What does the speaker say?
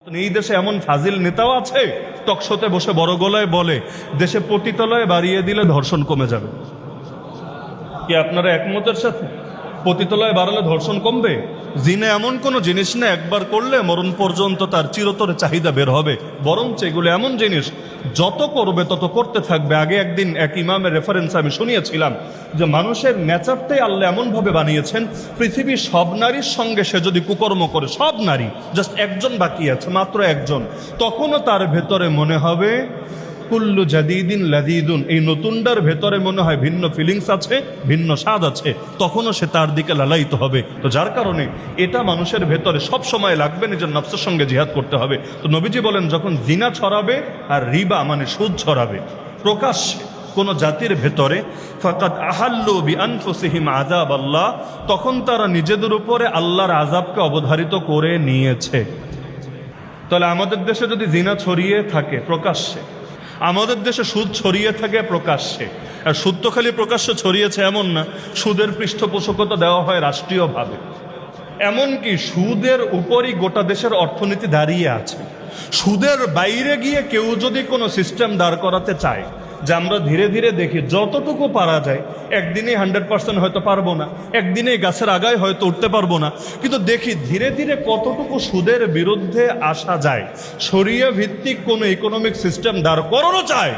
এই দেশে এমন ফাজিল নেতাও আছে টকশোতে বসে বড় গলায় বলে দেশে পতিতলয় বাড়িয়ে দিলে ধর্ষণ কমে যাবে। কি আপনারা একমতের সাথে? পতিতলয় বাড়ালে ধর্ষণ কমবে? জিনে এমন কোনো জিনিস না একবার করলে মরণ পর্যন্ত তার চিরতরে চাহিদা বের হবে, বরঞ্চ এগুলো এমন জিনিস যত করবে তত করতে থাকবে। আগে একদিন এক ইমামের রেফারেন্স আমি শুনিয়েছিলাম যে মানুষের নেচারটাই আল্লাহ এমনভাবে বানিয়েছেন, পৃথিবীর সব নারীর সঙ্গে সে যদি কুকর্ম করে, সব নারী, জাস্ট একজন বাকি আছে, মাত্র একজন, তখনও তার ভেতরে মনে হবে কুল্লু জাদিদিন লাদিদুন, এই নতুনটার ভেতরে মনে হয় ভিন্ন ফিলিংস আছে, ভিন্ন স্বাদ আছে, তখনও সে তার দিকে লালায়িত হবে। তো যার কারণে এটা মানুষের ভেতরে সব সময় লাগবে, নিজের নফসের সঙ্গে জিহাদ করতে হবে। তো নবীজি বলেন যখন জিনা ছড়াবে আর রিবা মানে সুদ ছড়াবে প্রকাশ্যে কোনো জাতির ভেতরে, ফাকাদ আহাল্লু বিআনফুসিহিম আযাব আল্লাহ, তখন তারা নিজেদের উপরে আল্লাহর আযাবকে অবধারিত করে নিয়েছে। তাহলে আমাদের দেশে যদি জিনা ছড়িয়ে থাকে প্রকাশ্যে, আমাদের দেশে সুদ ছড়িয়ে থাকে প্রকাশ্যে, আর সুদ তো খালি প্রকাশ্যে ছড়িয়েছে এমন না, সুদের পৃষ্ঠপোষকতা দেওয়া হয় রাষ্ট্রীয়ভাবে, এমনকি সুদের উপরই গোটা দেশের অর্থনীতি দাঁড়িয়ে আছে। সুদের বাইরে গিয়ে কেউ যদি কোনো সিস্টেম দাঁড় করাতে চায়, যে আমরা ধীরে ধীরে দেখি যতটুকু পারা যায়, একদিনেই 100% হয়তো পারবো না, একদিনেই গাছের আগায় হয়তো উঠতে পারবো না, কিন্তু দেখি ধীরে ধীরে কতটুকু সুদের বিরুদ্ধে আসা যায়, শরিয়া ভিত্তিক কোনো ইকোনমিক সিস্টেম দাঁড় করানো চায়।